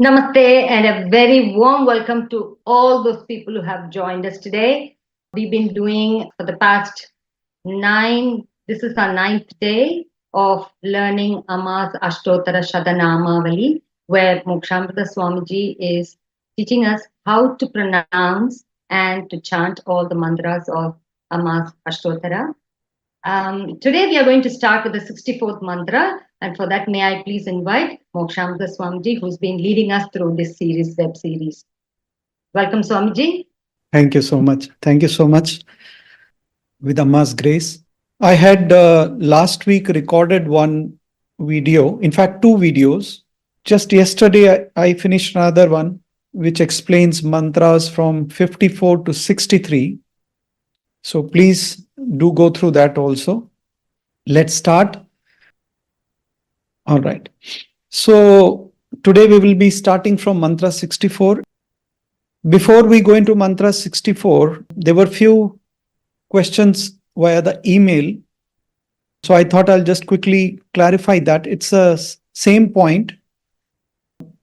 Namaste and a very warm welcome to all those people who have joined us today. We've been doing for the past this is our 9th day of learning Amma's Ashtottara Shatanamavali, where Mokshamrita Swamiji is teaching us how to pronounce and to chant all the mantras of Amma's Ashtottara. Today we are going to start with the 64th mantra, and for that may I please invite Mokshamrita Swamiji, who's been leading us through this web series. Welcome, Swamiji. Thank you so much. Thank you so much. With Amma's grace, I had last week recorded one video, in fact 2 videos. Just yesterday I finished another one which explains mantras from 54 to 63. So please do go through that also. Let's start. All right. So today we will be starting from mantra 64. Before we go into mantra 64, there were few questions via the email. So I thought I'll just quickly clarify that. It's a same point.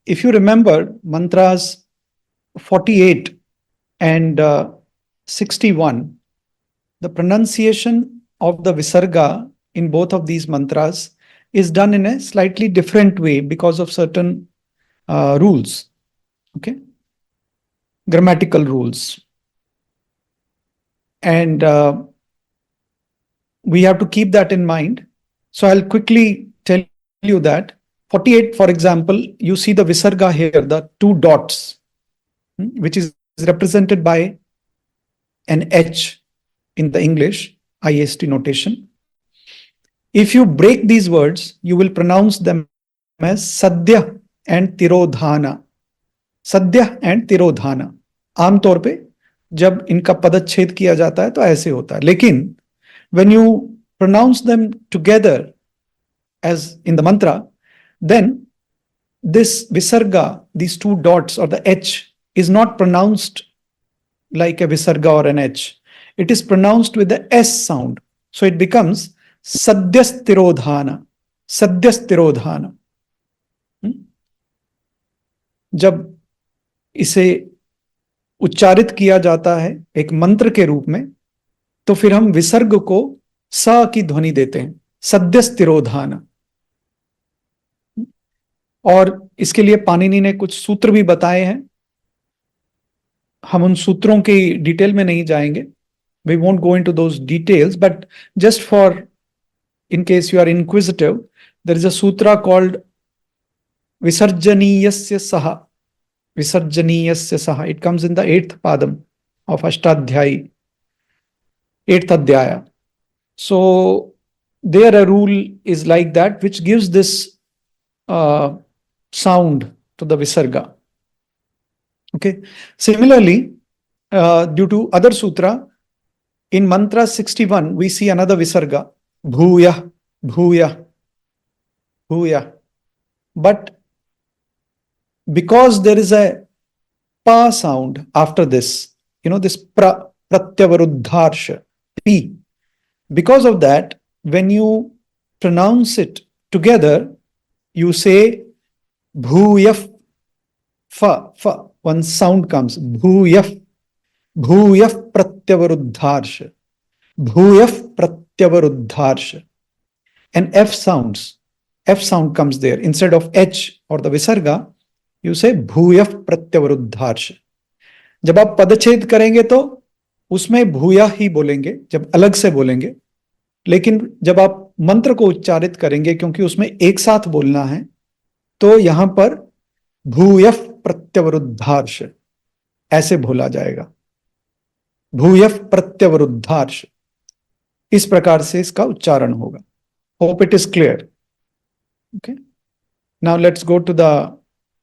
If you remember, mantras 48 and 61, the pronunciation of the visarga in both of these mantras is done in a slightly different way because of certain rules, okay? Grammatical rules. And we have to keep that in mind. So I'll quickly tell you that 48, for example, you see the visarga here, the 2 dots, which is represented by an H in the English IST notation. If you break these words, you will pronounce them as sadhya and tirodhana. Sadhya and tirodhana. आम तौर पे जब इनका पदच्छेद किया जाता है तो ऐसे होता है, लेकिन when you pronounce them together as in the mantra, then this visarga, these 2 dots or the H, is not pronounced like a visarga or an H. It is pronounced with the S sound. So it becomes sadhyastirodhana. Sadhyastirodhana. जब इसे उच्चारित किया जाता है एक मंत्र के रूप में, तो फिर हम विसर्ग को स की ध्वनि देते हैं, सद्यस्तिरोधान। और इसके लिए पाणिनि ने कुछ सूत्र भी बताए हैं। हम उन सूत्रों की डिटेल में नहीं जाएंगे. We won't go into those details, but just for in case you are inquisitive, there is a sutra called Visarjaniyasya Saha. Visarjaniyasya Saha. It comes in the 8th padam of Ashtadhyayi, 8th adhyaya. So there a rule is like that, which gives this sound to the visarga. Okay. Similarly, due to other sutra, in mantra 61, we see another visarga, bhūya, bhūya, bhūya. But because there is a pa sound after this, this pratyavaruddharsha, p. Because of that, when you pronounce it together, you say bhūyaf, fa, fa. One sound comes, bhūyaf, bhūyaf pratyavaruddharsha, bhūyaf pratyavaruddharsha. And F sound comes there. Instead of H or the visarga, you say bhūyaf pratyavaruddharsha. जब आप पदच्छेद करेंगे तो उसमें भूया ही बोलेंगे, जब अलग से बोलेंगे. लेकिन जब आप मंत्र को उच्चारित करेंगे, क्योंकि उसमें एक साथ बोलना है, तो यहां पर भूयफ प्रत्यवरुद्धार्ष ऐसे बोला जाएगा. भूयफ प्रत्यवरुद्धार्ष, इस प्रकार से इसका उच्चारण होगा. Hope it is clear. Okay, now let's go to the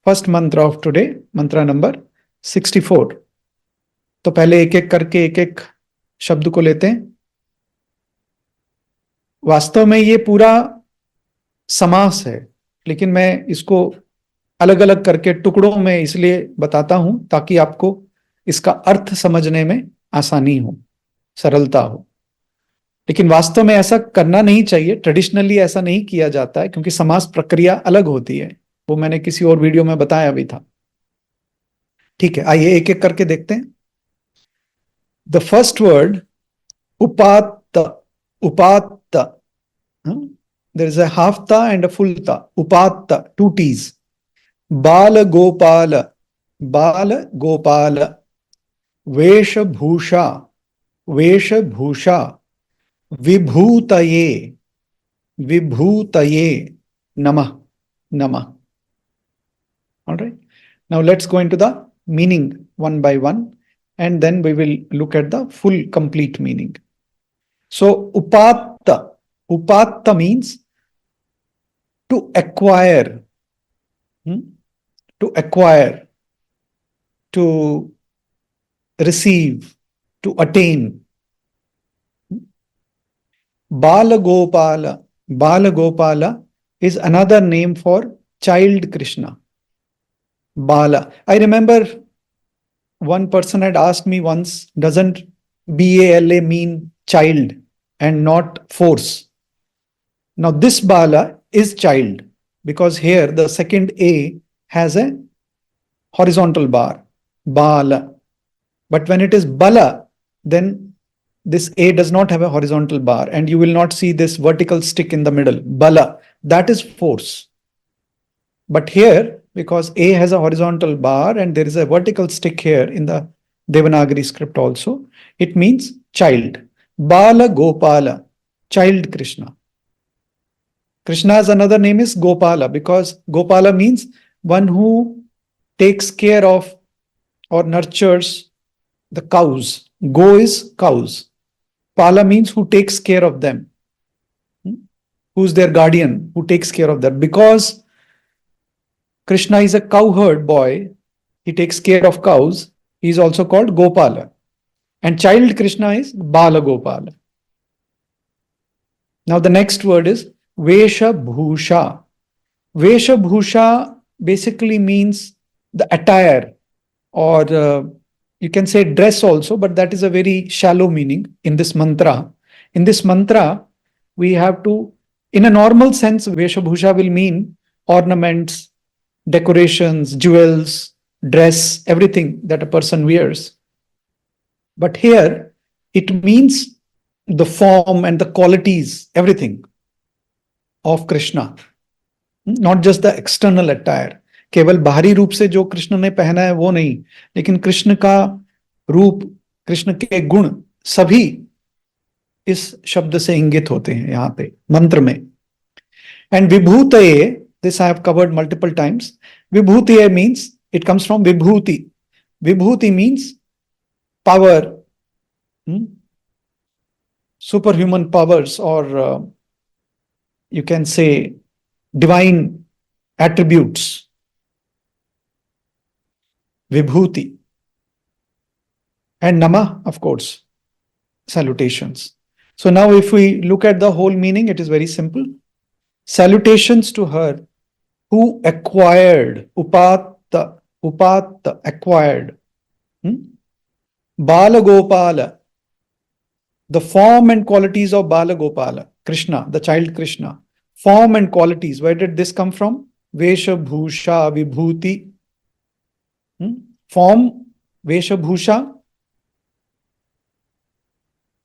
first mantra of today, mantra number 64. तो पहले एक एक करके एक एक शब्द को लेते हैं. वास्तव में ये पूरा समास है, लेकिन मैं इसको अलग अलग करके टुकड़ों में इसलिए बताता हूं ताकि आपको इसका अर्थ समझने में आसानी हो. सरलता हो। लेकिन वास्तव में ऐसा करना नहीं चाहिए, ट्रेडिशनली ऐसा नहीं किया जाता है, क्योंकि समास प्रक्रिया अलग होती है। वो मैंने किसी और वीडियो में बताया भी था। ठीक है, आइए एक एक करके देखते हैं। द फर्स्ट वर्ड उपात्त, उपात्त, देयर इज अ हाफ ता एंड अ फुल ता, उपात्त, टू टीज। बाल गोपाल, बाल गोपाल, वेशभूषा, वेशभूषा, विभूतये, विभूतये नमः, नमः। All right. Now let's go into the meaning one by one, and then we will look at the full complete meaning. So upātta, upātta means to acquire, to acquire, to receive, to attain. Balagopala, Balagopala is another name for child Krishna. Bala. I remember one person had asked me once, doesn't Bala mean child and not force? Now this Bala is child, because here the second A has a horizontal bar, Bala. But when it is Bala, then this A does not have a horizontal bar, and you will not see this vertical stick in the middle. Bala, that is force. But here, because A has a horizontal bar and there is a vertical stick here in the Devanagari script also, it means child. Bala Gopala, child Krishna. Krishna's another name is Gopala, because Gopala means one who takes care of or nurtures the cows. Go is cows. Pala means who takes care of them. Who's their guardian, who takes care of them. Because Krishna is a cowherd boy, he takes care of cows, he is also called Gopala. And child Krishna is Bala Gopala. Now the next word is Veṣabhūṣā. Veṣabhūṣā basically means the attire, or you can say dress also, but that is a very shallow meaning in this mantra. In this mantra, we have to, in a normal sense, Veṣabhūṣā will mean ornaments, decorations, jewels, dress, everything that a person wears. But here, it means the form and the qualities, everything of Krishna, not just the external attire. केवल बाहरी रूप से जो कृष्ण ने पहना है वो नहीं, लेकिन कृष्ण का रूप, कृष्ण के गुण सभी इस शब्द से इंगित होते हैं यहाँ पे मंत्र में. एंड विभूतये, this I have covered multiple times. Vibhūtaye means, it comes from vibhuti. Vibhuti means power, superhuman powers, or you can say divine attributes. Vibhuti. And namaḥ, of course, salutations. So now if we look at the whole meaning, it is very simple. Salutations to her who acquired, upātta, upātta, acquired. Balagopala, the form and qualities of Balagopala, Krishna, the child Krishna. Form and qualities, where did this come from? Veṣabhūṣā-vibhūti. Form, Veṣabhūṣā.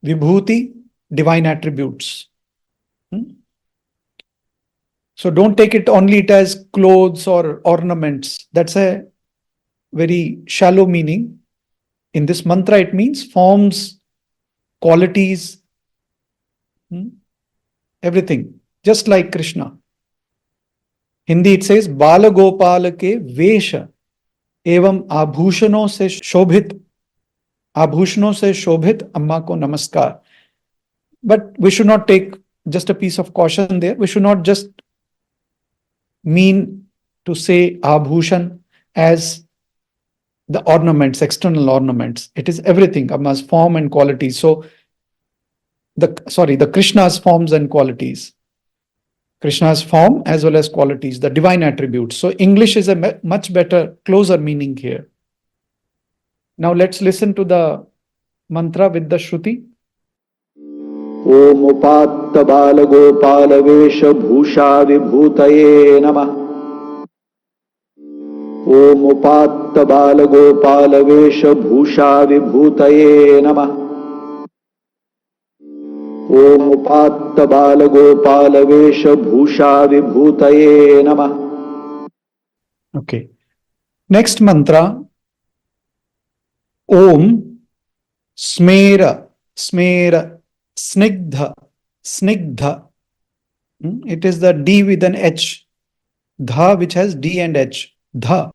Vibhuti, divine attributes. So don't take it only it as clothes or ornaments. That's a very shallow meaning. In this mantra, it means forms, qualities, everything, just like Krishna. Hindi it says, Balagopala ke vesha evam abhūṣano se shobhit, abhūṣano se shobhit Amma ko namaskar. But we should not take, just a piece of caution there, we should not just mean to say abhūṣan as the ornaments, external ornaments. It is everything, Amma's form and qualities. So, the Krishna's forms and qualities. Krishna's form as well as qualities, the divine attributes. So English is a much better, closer meaning here. Now let's listen to the mantra with the Shruti. Om upātta-bālagopāla-veṣabhūṣā-vibhūtaye namaḥ. Om upātta-bālagopāla-veṣabhūṣā-vibhūtaye namaḥ. Om upātta-bālagopāla-veṣabhūṣā-vibhūtaye namaḥ. Okay. Next mantra. Om smera-snigdha-snigdha. It is the D with an H. Dha which has D and H. Dha.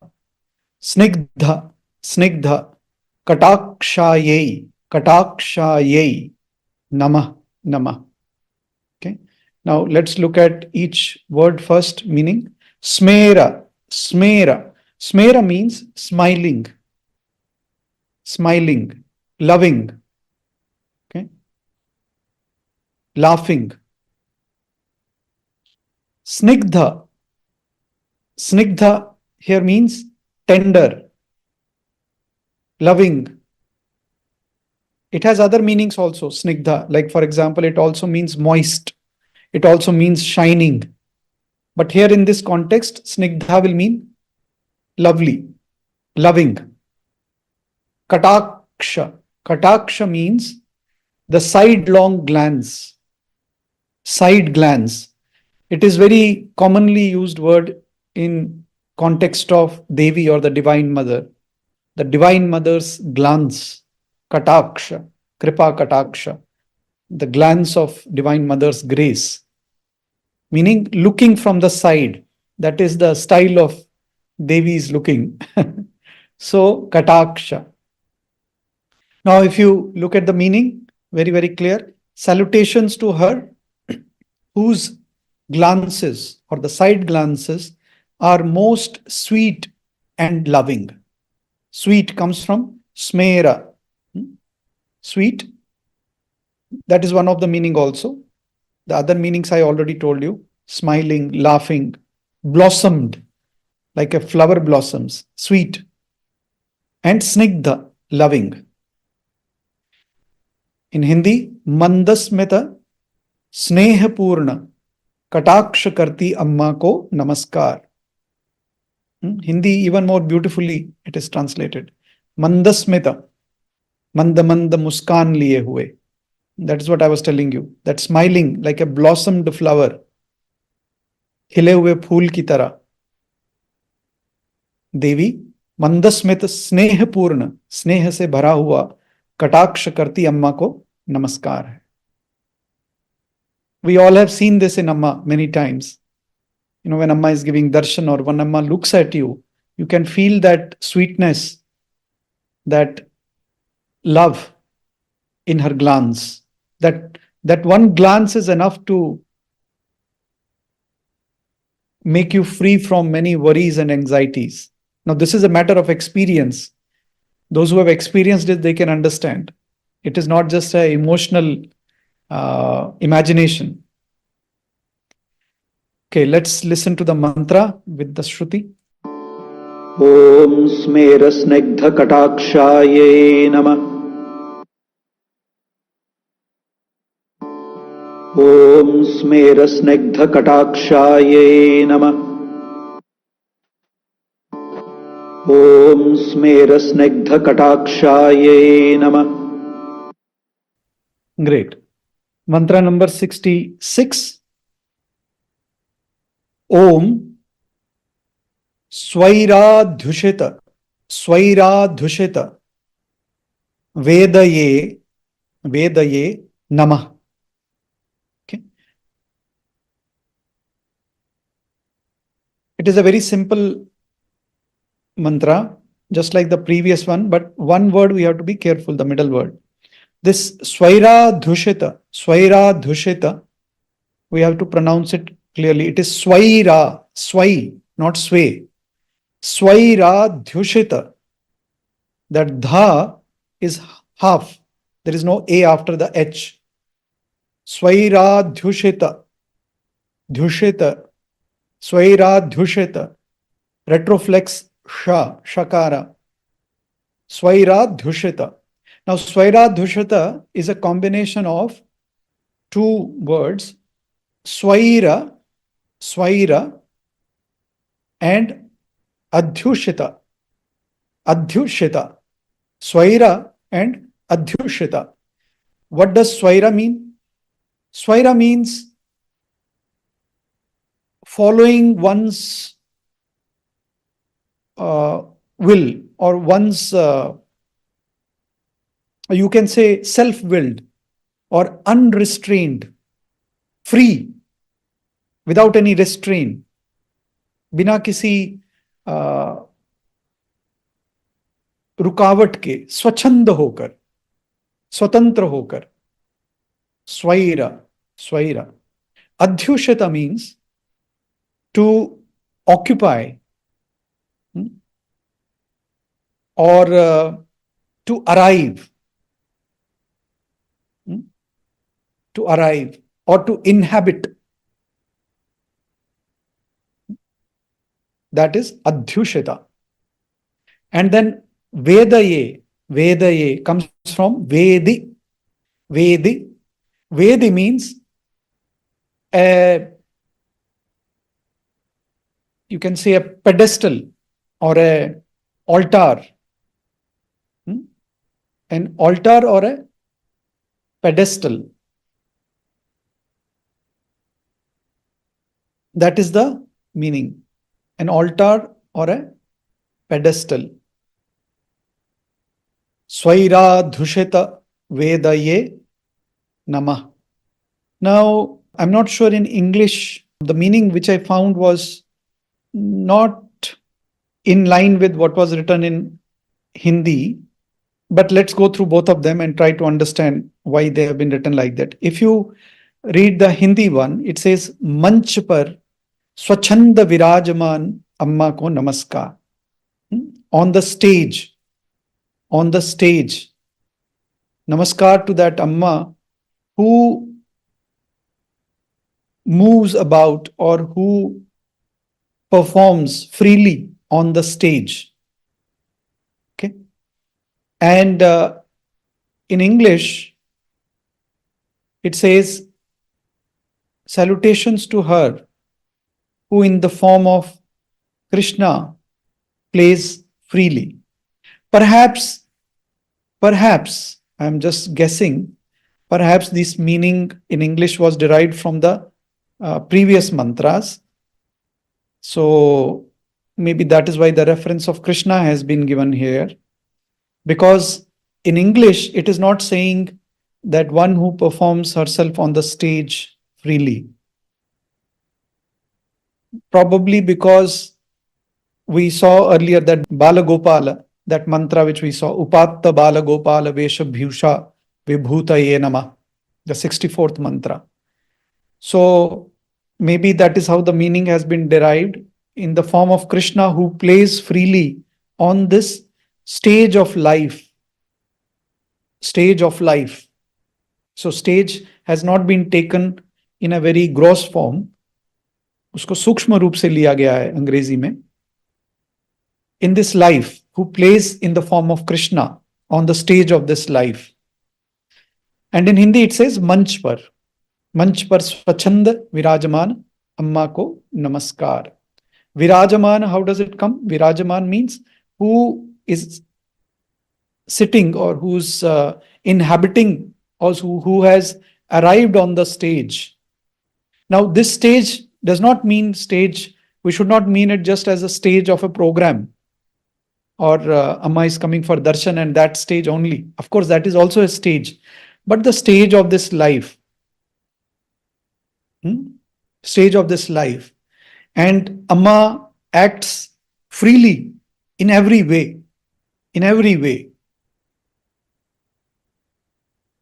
Snigdha-snigdha-kaṭākṣāyai. Namaḥ. Okay. Now let's look at each word first, meaning. Smera. Smera means smiling, loving, okay, laughing. Snigdha here means tender, loving. It has other meanings also, snigdha. Like for example, it also means moist. It also means shining. But here in this context, snigdha will mean lovely, loving. Kaṭākṣa means the sidelong glance. Side glance. It is very commonly used word in context of Devi or the Divine Mother. The Divine Mother's glance. Kaṭākṣa, Kripa Kaṭākṣa. The glance of Divine Mother's grace. Meaning looking from the side. That is the style of Devi's looking. So, Kaṭākṣa. Now, if you look at the meaning, very, very clear. Salutations to her, whose glances or the side glances are most sweet and loving. Sweet comes from smera. Sweet. That is one of the meaning also. The other meanings I already told you. Smiling, laughing, blossomed, like a flower blossoms, sweet. And snigdha, loving. In Hindi, mandasmita sneha-pūraṇa kaṭākṣa karti Amma ko namaskar. Hindi even more beautifully it is translated. Mandasmita, manda muskan liye hue. That is what I was telling you. That smiling like a blossomed flower. Khile hue phool ki tarah. Devi, mandasmita sneha-pūraṇa, sneha se bhara hua, kaṭākṣa karti Amma ko namaskar. We all have seen this in Amma many times. You know, when Amma is giving darshan or when Amma looks at you, you can feel that sweetness, that love in her glance. That one glance is enough to make you free from many worries and anxieties. Now, this is a matter of experience. Those who have experienced it, they can understand. It is not just an emotional imagination. Okay, let's listen to the mantra with the Shruti. Om smera-snigdha-kaṭākṣāyai namaḥ. Om smera-snigdha-kaṭākṣāyai namaḥ. Om smera-snigdha-kaṭākṣāyai namaḥ. Great. Mantra number 66. Om svairādhyuṣita-vedaye namaḥ. Okay. It is a very simple mantra, just like the previous one, but one word we have to be careful, the middle word. This svairādhyuṣita, we have to pronounce it clearly. It is swai, not sway. Svairādhyuṣita. That dha is half. There is no a after the h. Svairādhyuṣita. Svairādhyuṣita. Retroflex shakara. Svairādhyuṣita. Now, svairādhyuṣita is a combination of two words, svaira, svaira, and adhyushita, adhyushita, svaira and adhyushita. What does svaira mean? Svaira means following one's will, or one's, you can say, self-willed or unrestrained, free, without any restraint, बिना किसी रुकावट के, स्वच्छंद होकर, स्वतंत्र होकर, svaira, svaira. Adhyushita means to occupy, or to arrive, or to inhabit. That is adhyushita. And then vedaye, vedaye comes from vedi, vedi. Vedi means you can say a pedestal or a altar. An altar or a pedestal. That is the meaning. An altar or a pedestal. Svairādhyuṣita-vedaye namaḥ. Now, I'm not sure in English, the meaning which I found was not in line with what was written in Hindi, but let's go through both of them and try to understand why they have been written like that. If you read the Hindi one, it says, Manch par swachanda virajman Amma ko namaskar. On the stage, namaskar to that Amma who moves about or who performs freely on the stage. Okay. And in English, it says, salutations to her who in the form of Krishna plays freely. Perhaps, I'm just guessing, perhaps this meaning in English was derived from the previous mantras. So maybe that is why the reference of Krishna has been given here. Because in English, it is not saying that one who performs herself on the stage freely. Probably because we saw earlier that Balagopala, that mantra which we saw, upātta-bālagopāla-veṣabhūṣā-vibhūtaye namaḥ, the 64th mantra. So maybe that is how the meaning has been derived, in the form of Krishna who plays freely on this stage of life. Stage of life. So stage has not been taken in a very gross form. उसको सूक्ष्म रूप से लिया गया है अंग्रेजी में. In this life, who plays in the form of Krishna on the stage of this life. And in Hindi it says manch par swachand virajman Amma ko namaskar. Virajaman, how does it come? Virajaman means who is sitting or who's inhabiting, or who has arrived on the stage. Now this stage does not mean stage, we should not mean it just as a stage of a program, or Amma is coming for darshan and that stage only. Of course, that is also a stage, but the stage of this life. Stage of this life. And Amma acts freely in every way. In every way.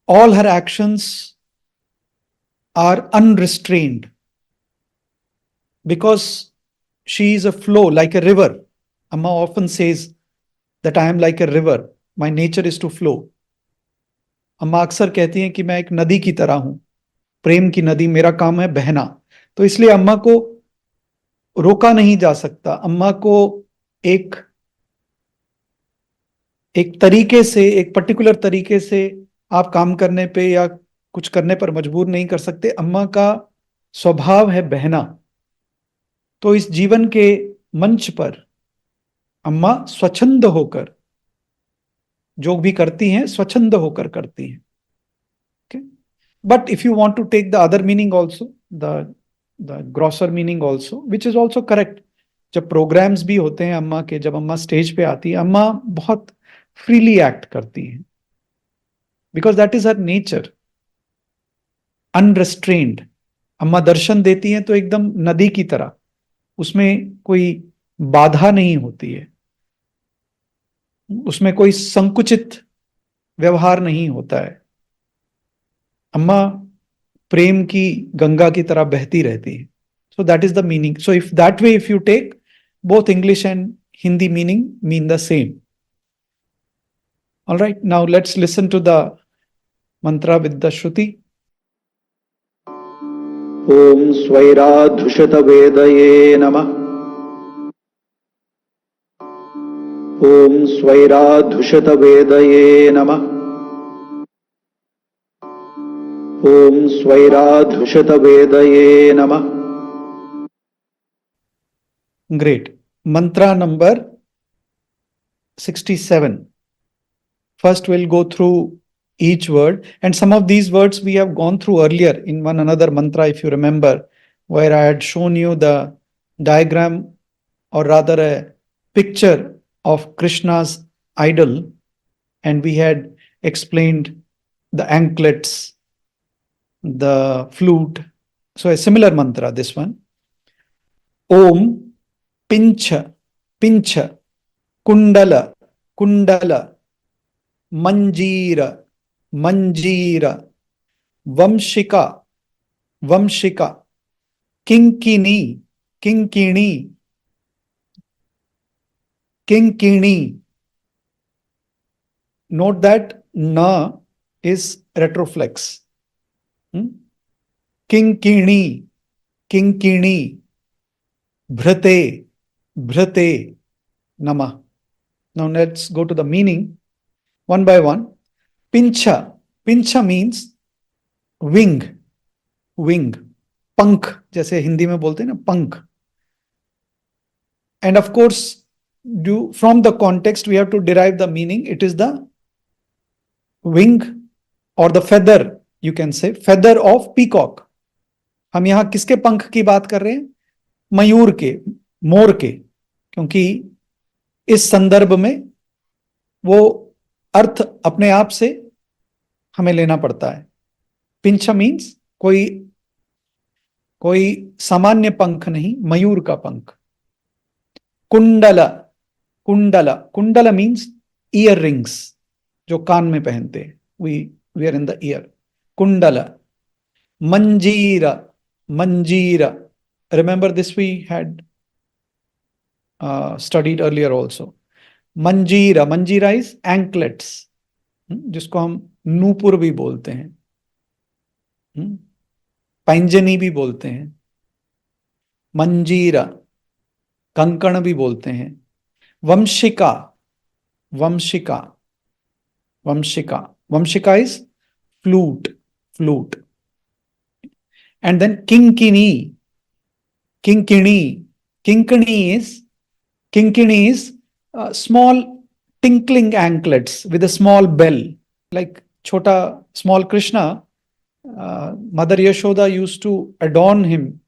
All her actions are unrestrained because she is a flow, like a river. Amma often says that I am like a river. My nature is to flow. Amma अक्सर कहती हैं कि मैं एक नदी की तरह हूं, प्रेम की नदी, मेरा काम है बहना. तो इसलिए अम्मा को रोका नहीं जा सकता. अम्मा को एक तरीके से, एक पर्टिकुलर तरीके से आप काम करने पे या कुछ करने पर मजबूर नहीं कर सकते। अम्मा का स्वभाव है बहना, तो इस जीवन के मंच पर अम्मा स्वच्छंद होकर जो भी करती हैं स्वच्छंद होकर करती हैं। But if you want to take the other meaning also, the grosser meaning also, which is also correct, जब प्रोग्राम्स भी होते हैं अम्मा के, जब अम्मा स्टेज पे आती है, अम्मा बहुत फ्रीली एक्ट करती है, because that is her nature, unrestrained. Amma दर्शन देती हैं तो एकदम नदी की तरह, उसमें कोई बाधा नहीं होती है, उसमें कोई संकुचित व्यवहार नहीं होता है। अम्मा प्रेम की गंगा की तरह बहती रहती है। So that is the meaning. So if that way if you take, both English and Hindi meaning mean the same. All right, now let's listen to the mantra with the Shruti. Om svairādhyuṣita-vedaye namaḥ. Om svairādhyuṣita-vedaye namaḥ. Om svairādhyuṣita-vedaye namaḥ. Great. Mantra number 67. First, we'll go through each word, and some of these words we have gone through earlier in one another mantra, if you remember, where I had shown you the diagram, or rather a picture of Krishna's idol, and we had explained the anklets, the flute. So a similar mantra, this one. Om piñcha, piñcha, kuṇḍala-mañjīra, mañjīra, vaṁśikā, vaṁśikā, kiṅkiṇī, kiṅkiṇī, kiṅkiṇī. Note that na is retroflex. Kiṅkiṇī, kiṅkiṇī-bhṛte, bhṛte, namaḥ. Now let's go to the meaning one by one. Piñcha. Piñcha means wing, wing, पंख, जैसे हिंदी में बोलते हैं ना, पंख. And of course, from the context we have to derive the meaning. It is the wing or the feather, you can say, feather of peacock. हम यहां किसके पंख की बात कर रहे हैं? मयूर के, मोर के, क्योंकि इस संदर्भ में वो अर्थ अपने आप से हमें लेना पड़ता है. पिंचा मीन्स कोई सामान्य पंख नहीं, मयूर का पंख. Kundala, kundala, kundala means ear rings, जो कान में पहनते हैं. We are in the ear. Kundala. Manjira, manjira. Remember this we had studied earlier also. Manjira, manjira is anklets, जिसको हम नूपुर भी बोलते हैं, पैंजनी भी बोलते हैं, मंजीरा, कंकण भी बोलते हैं. Vanshika, Vanshika, Vanshika, Vanshika is flute, flute. And then kiṅkiṇī, kiṅkiṇī, kiṅkiṇī is small tinkling anklets with a small bell, like small Krishna. Mother Yashoda used to adorn him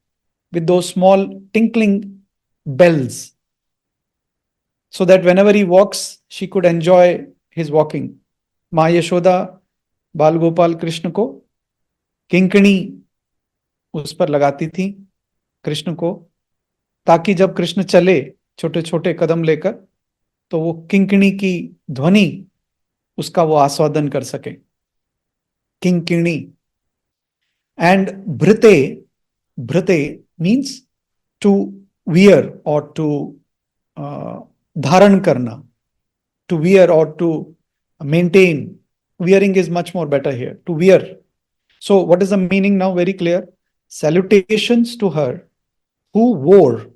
with those small tinkling bells, so that whenever he walks, she could enjoy his walking. माँ यशोदा बाल गोपाल कृष्ण को किंकिणी उस पर लगाती थी, कृष्ण को, ताकि जब कृष्ण चले छोटे छोटे कदम लेकर, तो वो किंकिणी की ध्वनि उसका वो आस्वादन कर सके. किंकिणी. एंड भृते, भृते मीन्स टू वियर और टू धारण करना, to wear or to maintain. Wearing is much more better here, to wear. So what is the meaning now? Very clear. Salutations to her who wore,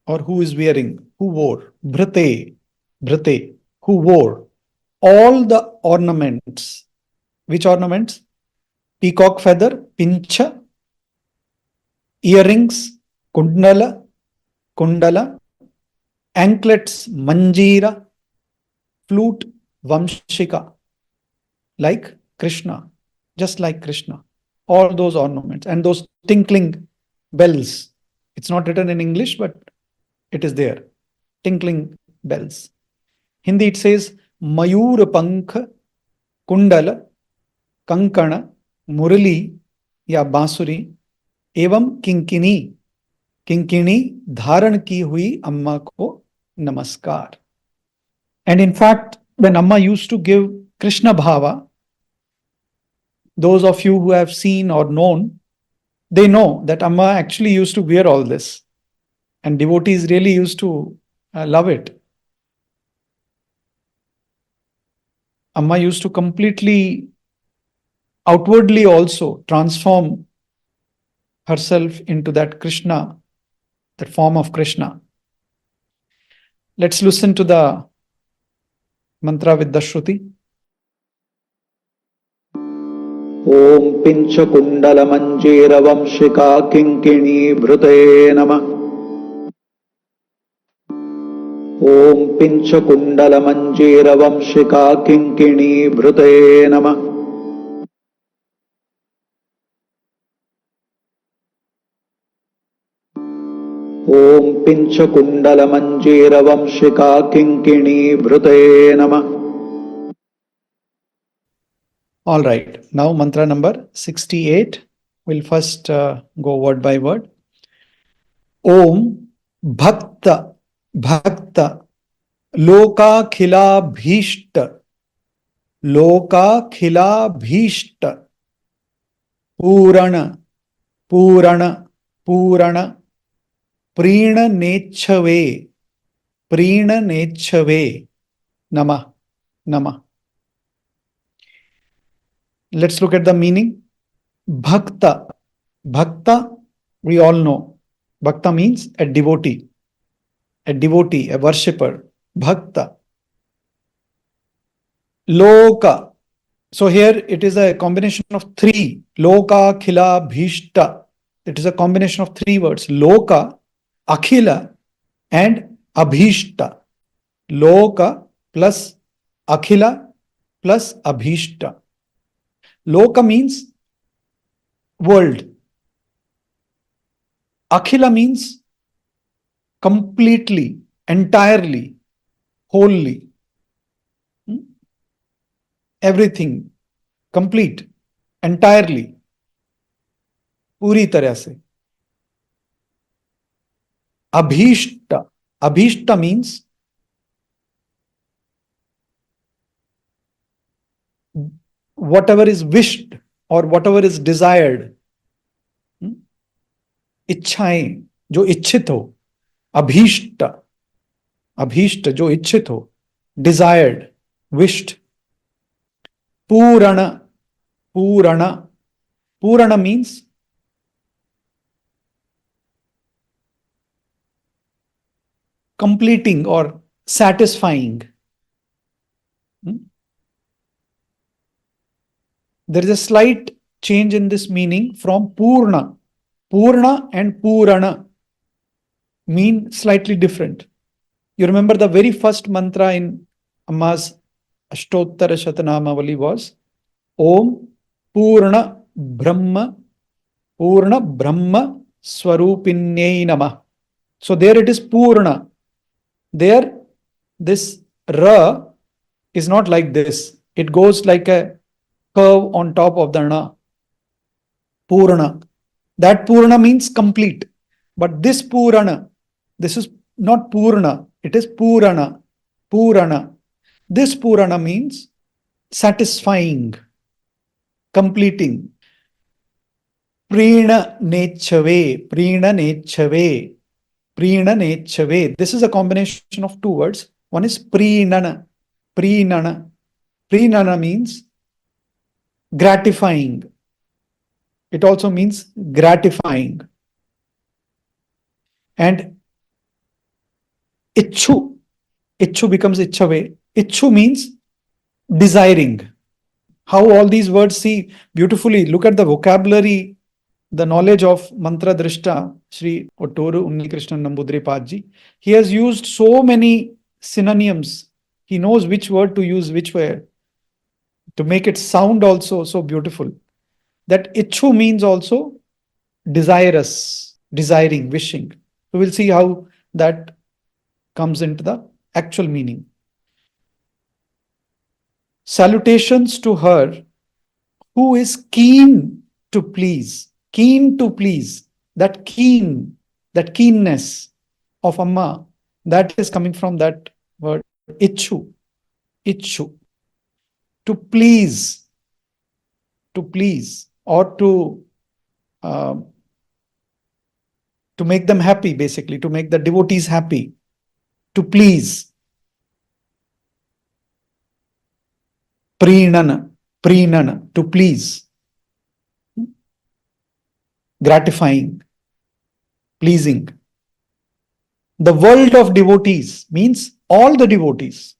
or who is wearing, who wore. Bhrate, bhrate, who wore all the ornaments. Which ornaments? peacock feather, piñcha, earrings, kundala, anklets, manjira, flute, vaṁśikā, like Krishna, just like Krishna. All those ornaments and those tinkling bells. It's not written in English, but it is there. Tinkling bells. Hindi it says Mayur Pankha, Kundala, Kankana, Murali, या बांसुरी एवं किंकिणी किंकिणी धारण की हुई अम्मा को नमस्कार. And in fact, when Amma used to give Krishna Bhava, those of you who have seen or known, they know that Amma actually used to wear all this. And devotees really used to love it. Amma used to completely, outwardly also transform herself into that Krishna, that form of Krishna. Let's listen to the mantra with the Shruti. Om Piñcha kuṇḍala-mañjīra vaṁśikā kiṅkiṇī-bhṛte namaḥ. Om Piñcha kuṇḍala-mañjīra vaṁśikā kiṅkiṇī-bhṛte namaḥ. Om Piñcha kuṇḍala-mañjīra vaṁśikā kiṅkiṇī-bhṛte namaḥ. All right, now mantra number 68. We'll first go word by word. Om bhakta-lokākhilābhīṣṭa-pūraṇa prīṇanecchave namaḥ. Let's look at the meaning. Bhakta, we all know. Bhakta means a devotee, a worshipper. Bhakta. Loka. So here it is a combination of three. Lokākhilābhīṣṭa. It is a combination of three words. Loka, Akhila and Abhishta. Loka plus Akhila plus Abhishta. Loka means world. Akhila means completely, entirely, wholly. Everything, complete, entirely, पूरी तरह से. Abhishta means whatever is wished or whatever is desired. इच्छाएं जो इच्छित हो. Abhishta जो इच्छित हो. Desired, wished. Pūraṇa means completing or satisfying. There is a slight change in this meaning from Purna. Purna and Pūraṇa mean slightly different. You remember the very first mantra in Amma's Ashtottara Shatanamavali was Om Purna Brahma Swarupinyai Namaḥ. So there it is Purna. There this Ra is not like this. It goes like a curve on top of the Na. Purna. That Purna means complete. But this Purana, this is not Purna. It is Purana. This Purana means satisfying, completing. Prīṇanecchave. This is a combination of two words. One is prīṇana. Prīṇana means gratifying. It also means gratifying. And Ichchu becomes Ichchave. Ichchu means desiring, how all these words see beautifully. Look at the vocabulary, the knowledge of mantra drishta, Sri Ottoru Unnikrishnan Nambudri Padji. He has used so many synonyms. He knows which word to use which word to make it sound also so beautiful. That ichu means also desirous, desiring, wishing. So we'll see how that comes into the actual meaning. Salutations to her who is keen to please. Keen to please. That keenness of Amma, that is coming from that word ichu. Ichu. To please, or to make them happy, basically, to make the devotees happy, to please. Prīṇana, to please. Gratifying, pleasing. The world of devotees means all the devotees,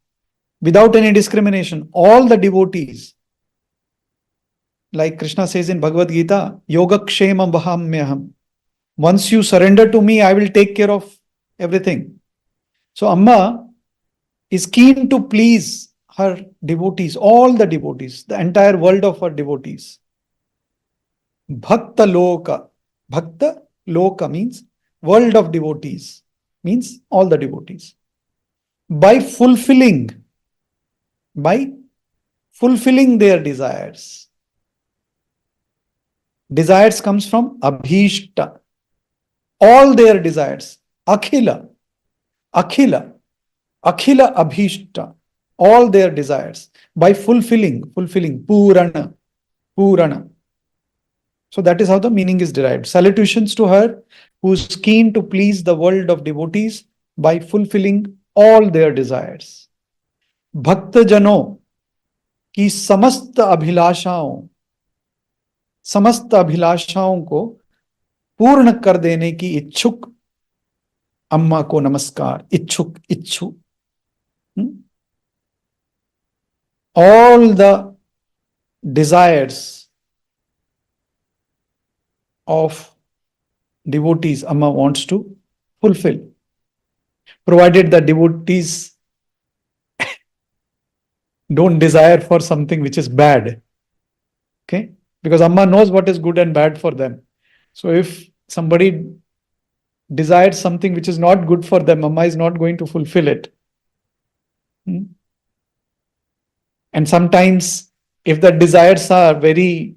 without any discrimination, all the devotees. Like Krishna says in Bhagavad Gita, Yogakshemam vahamyaham. Once you surrender to me, I will take care of everything. So Amma is keen to please her devotees, all the devotees, the entire world of her devotees. Bhakta-loka. Bhakta-loka means world of devotees, means all the devotees. By fulfilling their desires. Desires comes from abhishta. All their desires. Akhila abhishta. All their desires. By fulfilling. Pūraṇa. So that is how the meaning is derived. Salutations to her who is keen to please the world of devotees by fulfilling all their desires. Bhakta jano की समस्त अभिलाषाओं को पूर्ण कर देने की इच्छुक अम्मा को नमस्कार. इच्छु. All the desires of devotees Amma wants to fulfill, provided the devotees don't desire for something which is bad. Okay? Because Amma knows what is good and bad for them. So if somebody desires something which is not good for them, Amma is not going to fulfill it. And sometimes if the desires are very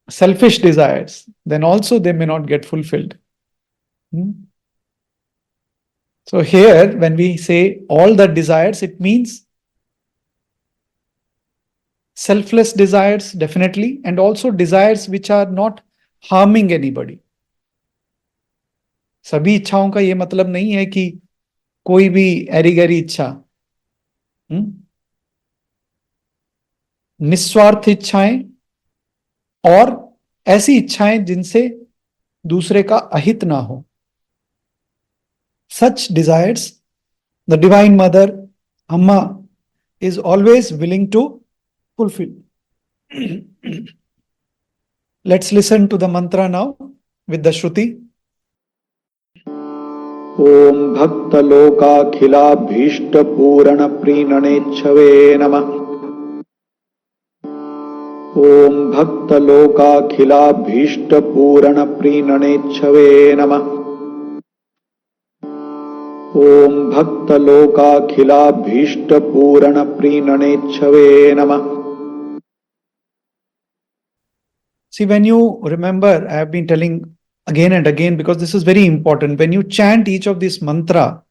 selfish desires, then also they may not get fulfilled. So here, when we say all the desires, it means selfless desires, definitely, and also desires which are not harming anybody. सभी इच्छाओं का ये मतलब नहीं है कि कोई भी एरी-गैरी इच्छा, निस्वार्थ इच्छाएं और ऐसी इच्छाएं जिनसे दूसरे का अहित ना हो. Such desires, the Divine Mother, Amma, is always willing to fulfill. Let's listen to the mantra now with the Shruti. Om bhakta-lokākhilābhīṣṭa-pūraṇa prīṇanecchave namaḥ. Om bhakta-lokākhilābhīṣṭa-pūraṇa prīṇanecchave namaḥ. Om bhakta-lokākhilābhīṣṭa-pūraṇa prīṇanecchave namaḥ. See, when you remember, I have been telling again and again because this is very important. When you chant each of these mantra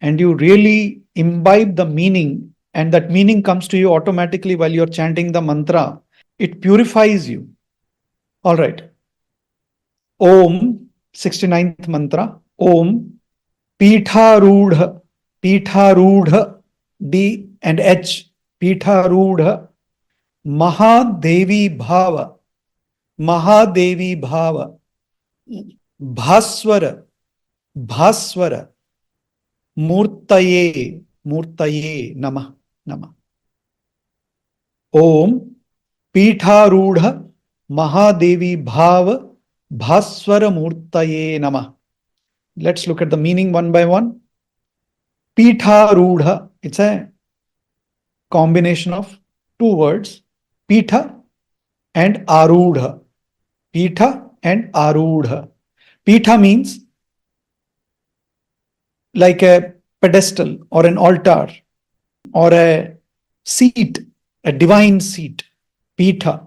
and you really imbibe the meaning, and that meaning comes to you automatically while you're chanting the mantra, it purifies you. All right. Om, 69th mantra. Om. Pitharudha, D and H, Pitharudha, Mahadevi Bhaava, Bhaswara, Murtaye, Namaḥ. ओम पीठारूढ़ महादेवी भाव भास्वर मूर्तये नमः. Let's look at the meaning one by one. Pitharudha, it's a combination of two words, Pitha and Arudha. Pitha and Arudha. Pitha means like a pedestal or an altar or a seat, a divine seat. Pitha,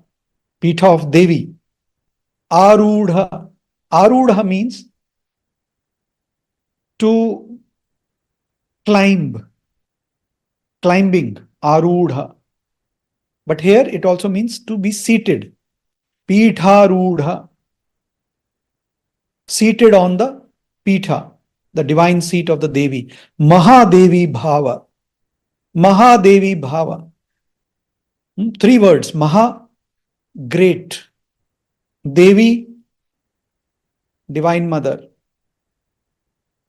Pitha of Devi. Arudha, Arudha means to climbing, Arudha. But here it also means to be seated. Pitharudha, seated on the Pitha, the divine seat of the Devi. Mahadevi Bhava. Mahadevi Bhava. Three words. Maha, great. Devi, divine mother.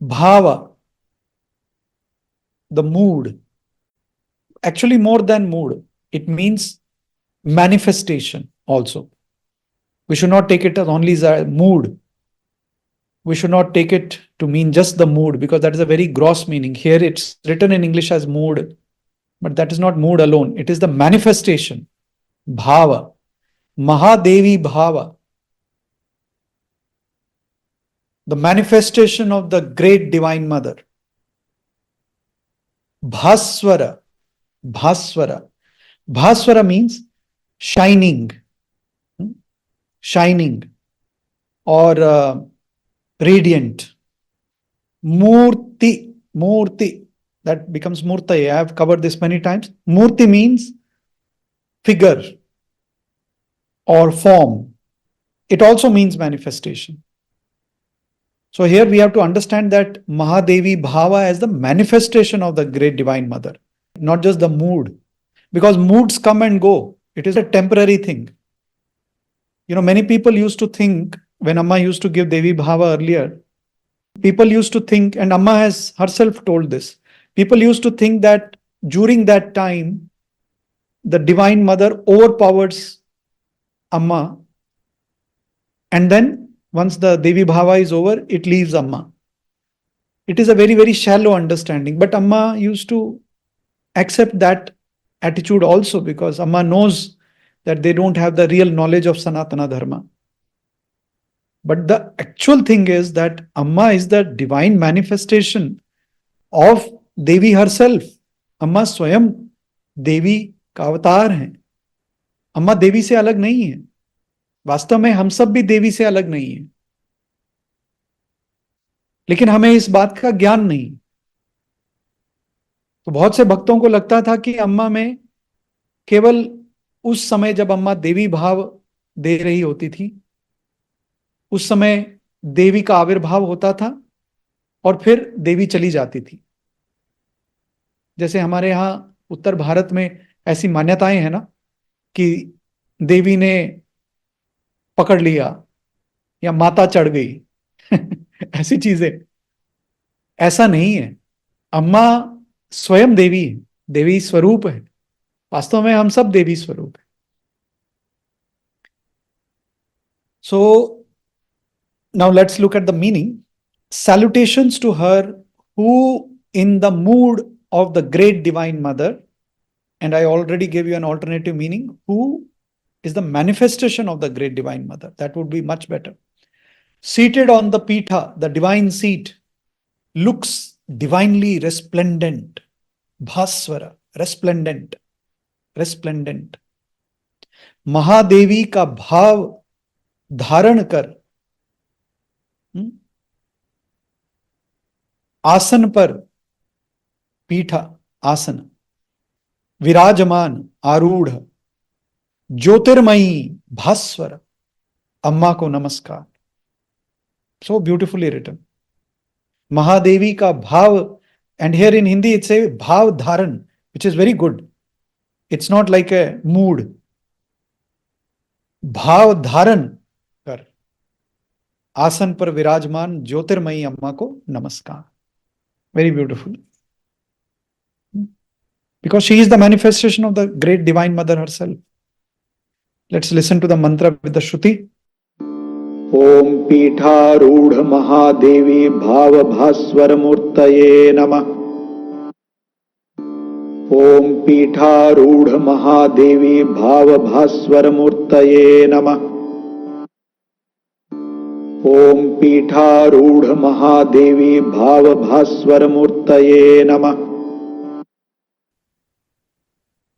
Bhava, the mood. Actually, more than mood, it means manifestation also. We should not take it as only as a mood. We should not take it to mean just the mood, because that is a very gross meaning. Here it's written in English as mood, but that is not mood alone. It is the manifestation. Bhava. Mahadevi Bhava. The manifestation of the great divine mother. Bhaswara. Bhaswara. Bhaswara means shining. Shining or radiant. Murti. Murti. That becomes Murtaye. I have covered this many times. Murti means figure or form. It also means manifestation. So here we have to understand that Mahadevi Bhava as the manifestation of the great divine mother, not just the mood, because moods come and go. It is a temporary thing. You know, many people used to think, when Amma used to give Devi Bhava earlier, people used to think, and Amma has herself told this, people used to think that during that time, the divine mother overpowers Amma, and then once the Devi Bhava is over, it leaves Amma. It is a very, very shallow understanding. But Amma used to accept that attitude also, because Amma knows that they don't have the real knowledge of Sanatana Dharma. But the actual thing is that Amma is the divine manifestation of Devi herself. Amma स्वयं देवी का अवतार है. अम्मा देवी से अलग नहीं है. वास्तव में हम सब भी देवी से अलग नहीं है, लेकिन हमें इस बात का ज्ञान नहीं. तो बहुत से भक्तों को लगता था कि अम्मा में केवल उस समय जब अम्मा देवी भाव दे रही होती थी, उस समय देवी का आविर्भाव होता था और फिर देवी चली जाती थी. जैसे हमारे यहाँ उत्तर भारत में ऐसी मान्यताएं हैं ना, कि देवी ने पकड़ लिया या माता चढ़ गई. ऐसी चीजें. ऐसा नहीं है. अम्मा स्वयं देवी है, देवी स्वरूप है. वास्तव में हम सब देवी स्वरूप है. So now let's look at the meaning. Salutations to her who in the mood of the great divine mother, and I already gave you an alternative meaning, who is the manifestation of the great divine mother. That would be much better. Seated on the Pitha, the divine seat, looks divinely resplendent. Bhaswara, resplendent, resplendent. Mahadevi का भाव धारण कर आसन पर, पीठा आसन, विराजमान आरूढ़, ज्योतिर्मयी भास्वर, अम्मा को नमस्कार. So beautifully written. Mahadevi ka bhav, and here in Hindi it's a bhav dharan, which is very good. It's not like a mood. Bhav dharan kar, आसन पर विराजमान ज्योतिर्मयी अम्मा को नमस्कार. Very beautiful. because she is the manifestation of the great divine mother herself. Let's listen to the mantra with the Shruti. Om Pīṭhārūಢa Mahādevi Bhāva Bhāswara-mūrtaye Namah. Om Pīṭhārūಢa Mahādevi Bhāva Bhāswara-mūrtaye Namah. Om Pīṭhārūಢa Mahādevi Bhāva Bhāswara-mūrtaye Namah.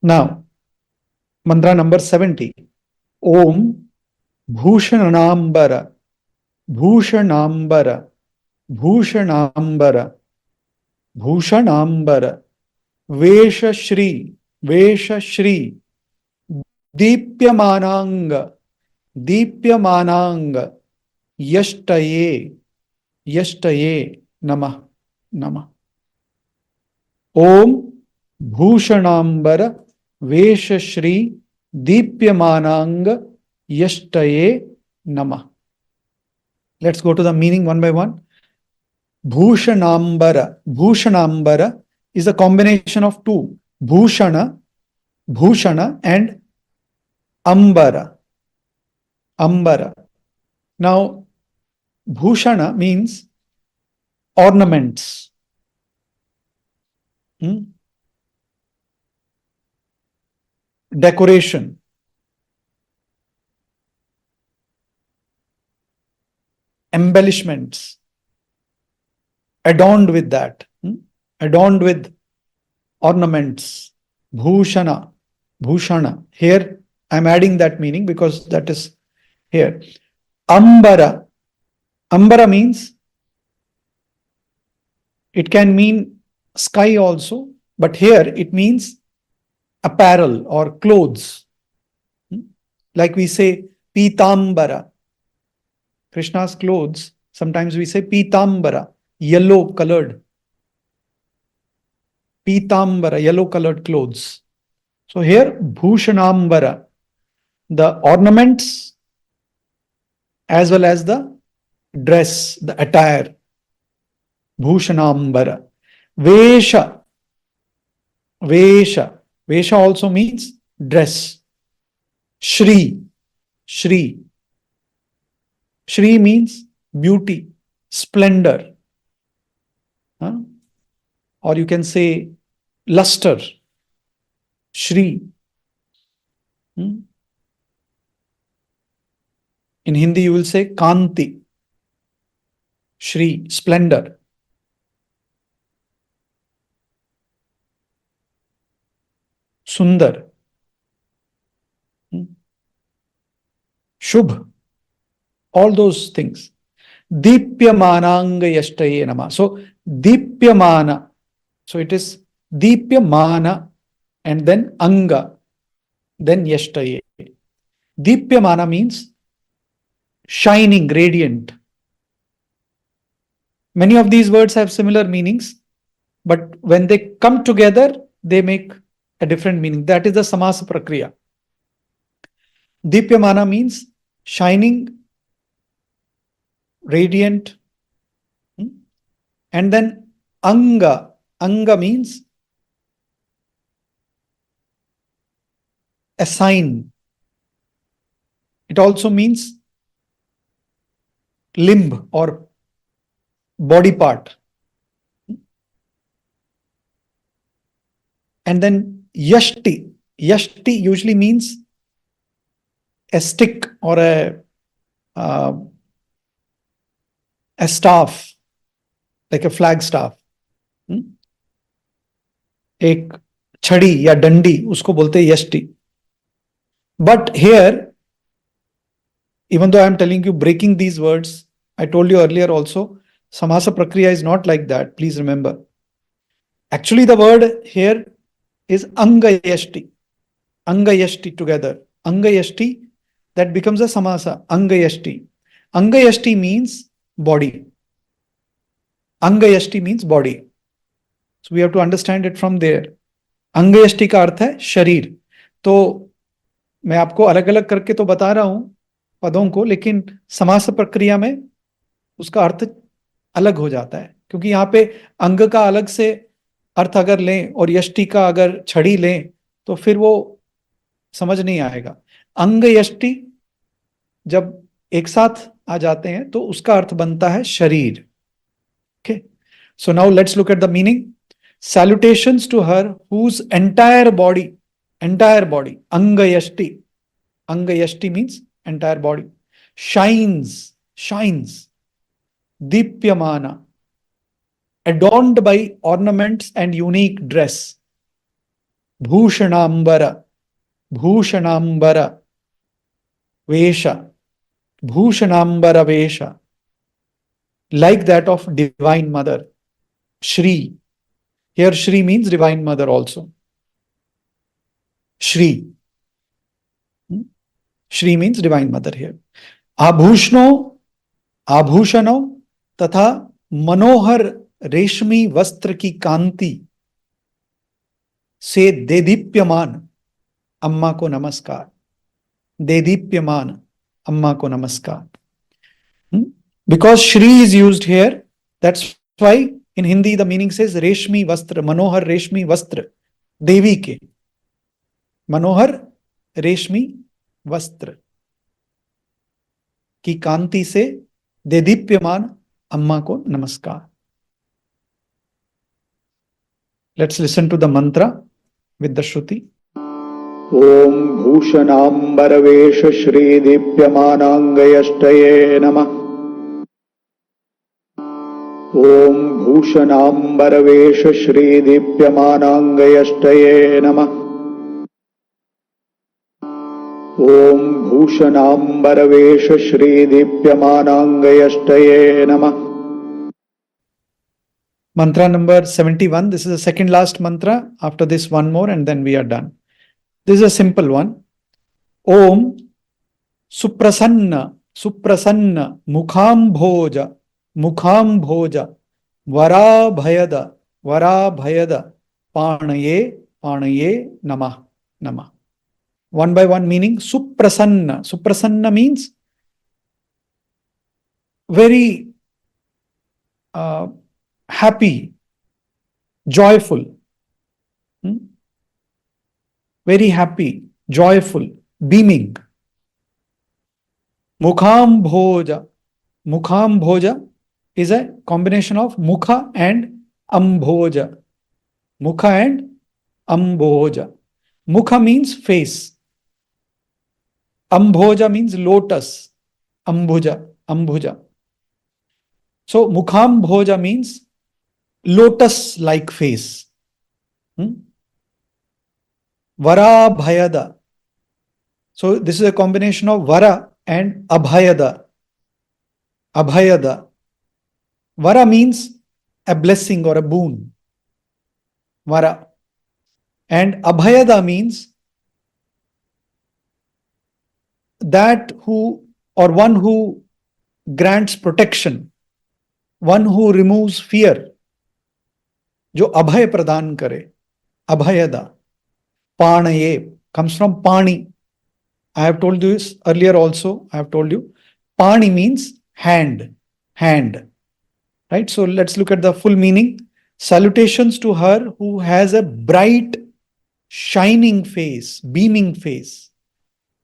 Now, mantra number 70. Om Bhūṣaṇāmbara, Bhūṣaṇāmbara, Bhūṣaṇāmbara, Bhūṣaṇāmbara-veṣaśrī, Veṣaśrī-Dīpyamānāṅga, Dīpyamānāṅga, yaṣṭaye, yaṣṭaye, namaḥ, namaḥ. Om Bhūṣaṇāmbara-veṣaśrī-Dīpyamānāṅga, yaṣṭaye, namaḥ. Let's go to the meaning one by one. Bhūṣaṇāmbara. Bhūṣaṇāmbara is a combination of two. Bhūṣana, Bhūṣana and Ambara. Ambara. Now, Bhūṣana means ornaments. Decoration. Embellishments. Adorned with that. Adorned with ornaments. Bhūṣana. Bhūṣana. Here I am adding that meaning because that is here. Ambara. Ambara means, it can mean sky also, but here it means apparel or clothes. Like we say Pītāmbara. Krishna's clothes, sometimes we say Pītāmbara, yellow colored. Pītāmbara, yellow colored clothes. So here Bhūṣaṇāmbara, the ornaments as well as the dress, the attire. Bhūṣaṇāmbara. Veṣa. Veṣa. Veṣa also means dress. Shri. Shri. Shri means beauty, splendor. Or you can say luster. Shri. In Hindi you will say Kanti. Shri, splendor. Sundar. Shubh. All those things. Dīpyamānāṅga yaṣṭaye namah. So, Dīpyamāna. So, it is Dīpyamāna and then Anga, then yaṣṭaye. Dīpyamāna means shining, radiant. Many of these words have similar meanings, but when they come together, they make a different meaning. That is the samasa prakriya. Dīpyamāna means shining, radiant, and then Anga. Anga means a sign. It also means limb or body part. And then yaṣṭi. Yaṣṭi usually means a stick or a staff, like a flag staff. एक छड़ी या डंडी, उसको बोलते हैं यष्टि. But here, even though I am telling you, breaking these words, I told you earlier also, samasa prakriya is not like that. Please remember. Actually, the word here is anga yashti. Anga yashti together. Anga yashti, that becomes a samasa. Anga yashti. Anga yashti means body. Anga yashti means body. So we have to understand it from there. Anga yashti का अर्थ है शरीर. तो मैं आपको अलग अलग करके तो बता रहा हूं पदों को, लेकिन समास प्रक्रिया में उसका अर्थ अलग हो जाता है, क्योंकि यहाँ पे अंग का अलग से अर्थ अगर लें और यष्टि का अगर छड़ी लें तो फिर वो समझ नहीं आएगा। अंग यष्टि जब एक साथ आ जाते हैं तो उसका अर्थ बनता है शरीर। Okay, so now let's look at the meaning. Salutations to her whose entire body, anga yashti means entire body, shines, deepyamana, adorned by ornaments and unique dress, bhūṣaṇāmbara veṣa, like that of divine mother, Shri. Here Shri means divine mother also. Shri means divine mother here. आभूषणों तथा मनोहर रेशमी वस्त्र की कांति से देदीप्यमान अम्मा को नमस्कार। देदीप्यमान अम्मा को नमस्कार। Because Shri is used here, that's why in Hindi the meaning says रेशमी वस्त्र, मनोहर रेशमी वस्त्र, देवी के मनोहर रेशमी वस्त्र की कांति से देदीप्यमान अम्मा को नमस्कार। Let's listen to the mantra with the Shruti. Om bhūṣaṇāmbara-veṣaśrī-dīpyamānāṅga yaṣṭaye namaḥ. Om bhūṣaṇāmbara-veṣaśrī-dīpyamānāṅga yaṣṭaye namaḥ. Om bhūṣaṇāmbara-veṣaśrī-dīpyamānāṅga yaṣṭaye namaḥ. Mantra number 71. This is the second last mantra. After this, one more, and then we are done. This is a simple one. Om suprasanna mukhambhoja varabhayada pānaye namah. One by one meaning. Suprasanna means very happy, joyful. Very happy, joyful, beaming. Mukhambhoja is a combination of mukha and ambhoja. Mukha and ambhoja. Mukha means face. Ambhoja means lotus. Ambhuja. So mukhambhoja means lotus-like face. Varabhayada. So this is a combination of vara and abhayada. Vara means a blessing or a boon. Vara. And abhayada means that who or one who grants protection, one who removes fear, जो अभय प्रदान करे, abhayada. Pānaye comes from pani. I have told you this earlier also. I have told you. Pani means hand. Right? So let's look at the full meaning. Salutations to her who has a bright, shining face, beaming face.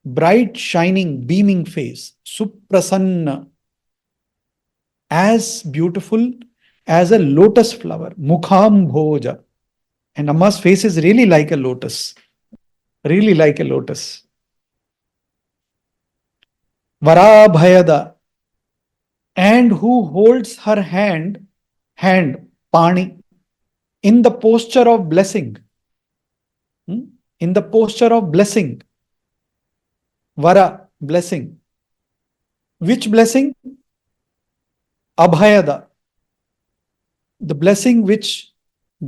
Bright, shining, beaming face. Suprasanna. As beautiful as a lotus flower. Mukhambhoja. And Amma's face is really like a lotus. Really like a lotus. Varabhayada. And who holds her hand, pani, in the posture of blessing. In the posture of blessing. Vara, blessing. Which blessing? Abhayada. The blessing which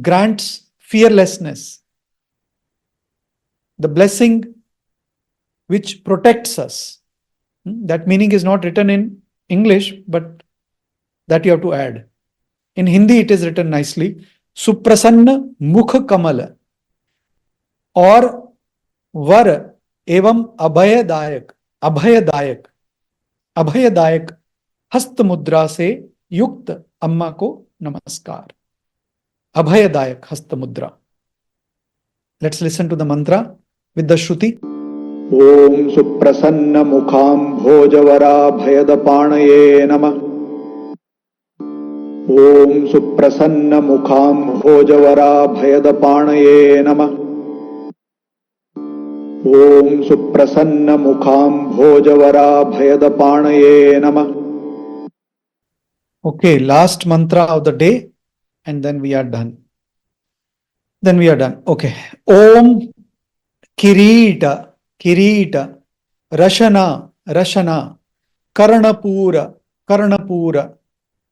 grants fearlessness. The blessing which protects us. That meaning is not written in English, but that you have to add. In Hindi it is written nicely. Suprasanna mukha kamala. Or var evam abhayadayak हस्त मुद्रा से युक्त अम्मा को नमस्कार. Abhayadayak Hasta Mudra. Let's listen to the mantra with the Shruti. Om Suprasanna Mukham Bhojavara Bhayadapanaye Namah. Om Suprasanna Mukham Bhojavara Bhayadapanaye Namah. Om Suprasanna Mukham Bhojavara Bhayadapanaye Namah. Okay, last mantra of the day, and then we are done. Okay. Om Kirita, Rashana, Karnapura,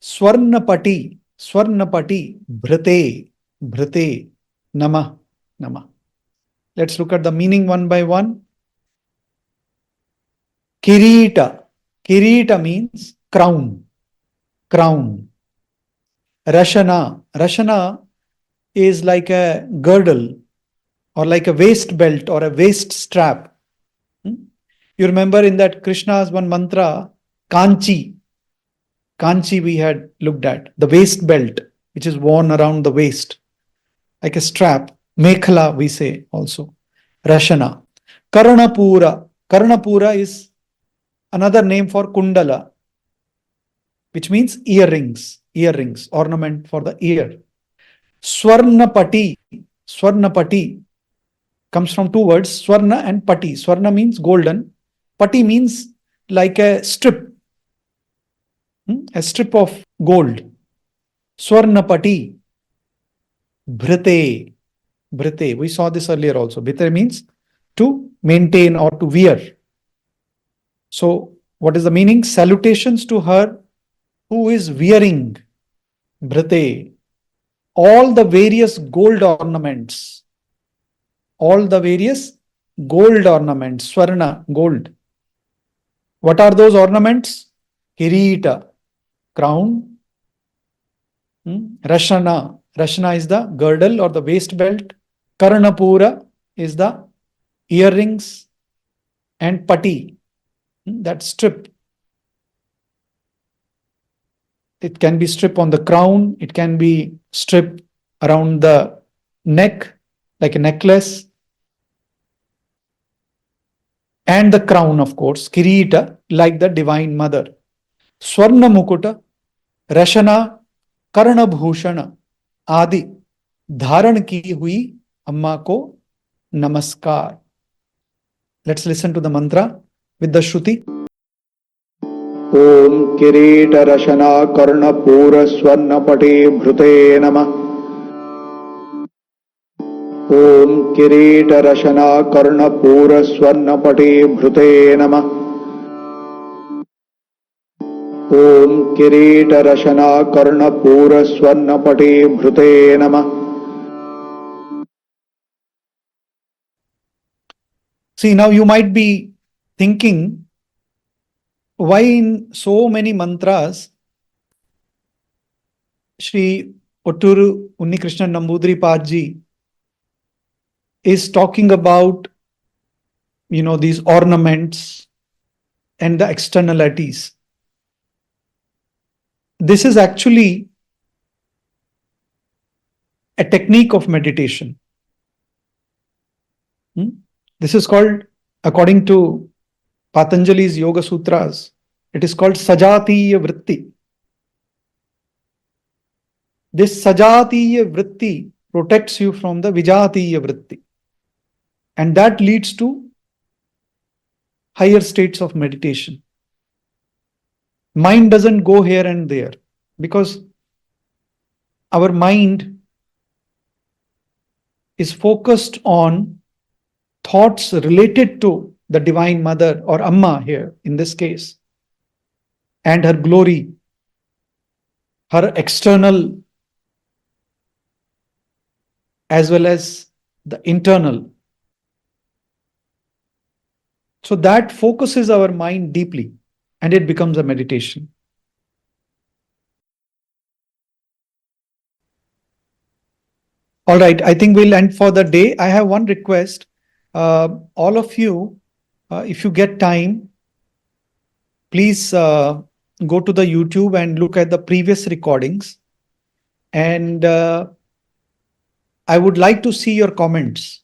Swarnapati, Bhrate, Namaḥ. Let's look at the meaning one by one. Kirita means crown. Rashana is like a girdle or like a waist belt or a waist strap. You remember in that Krishna's one mantra, Kanchi we had looked at, the waist belt, which is worn around the waist, like a strap. Mekhla we say also. Rashana. Karnapura is another name for kundala, which means earrings, ornament for the ear. Swarnapati comes from two words, Swarna and Pati. Swarna means golden. Pati means like a strip of gold. Swarnapati. Bhrate. We saw this earlier also. Bhrate means to maintain or to wear. So, what is the meaning? Salutations to her who is wearing Bhrate, all the various gold ornaments. Swarna, gold. What are those ornaments? Kirita, crown. Rashana is the girdle or the waist belt. Karnapura is the earrings. And Pati, that strip. It can be strip on the crown. It can be strip around the neck, like a necklace. And the crown, of course, Kirita, like the Divine Mother. Swarna Mukuta, Rashana, Karna Bhūṣana, Adi, Dharan ki hui Amma ko Namaskar. Let's listen to the mantra with the Shruti. Om Kirita Rashana Karna Pura Swarnapati Bhrute Namah. Om Kirita Rashana Karna Pura Swarnapati Bhrute Namah. Om Kirita Rashana Karna Pura Swarnapati Bhrute Namah. See, now you might be thinking, why in so many mantras Shri Otturu Unnikrishnan Nambudiri Padji is talking about, these ornaments and the externalities. This is actually a technique of meditation. This is called, according to Patanjali's Yoga Sutras, it is called Sajatiya Vritti. This Sajatiya Vritti protects you from the Vijatiya Vritti. And that leads to higher states of meditation. Mind doesn't go here and there because our mind is focused on thoughts related to the Divine Mother or Amma here in this case, and her glory, her external as well as the internal. So that focuses our mind deeply and it becomes a meditation. All right, I think we'll end for the day. I have one request. All of you, if you get time, please go to the YouTube and look at the previous recordings. And I would like to see your comments.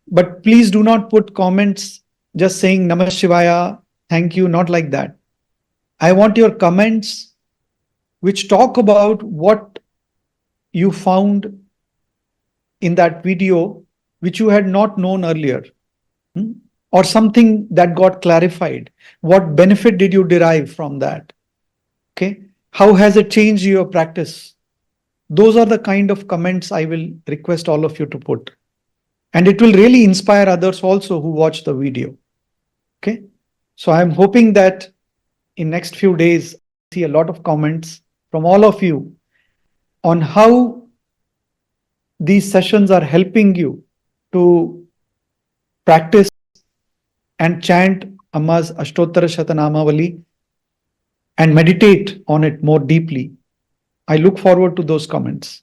But please do not put comments just saying Namah Shivaya, thank you, not like that. I want your comments which talk about what you found in that video which you had not known earlier, or something that got clarified. What benefit did you derive from that? Okay, how has it changed your practice? Those are the kind of comments I will request all of you to put, and it will really inspire others also who watch the video. Okay, so I'm hoping that in next few days I see a lot of comments from all of you on how these sessions are helping you to practice and chant Amma's Ashtottara Shatanamavali and meditate on it more deeply. I look forward to those comments.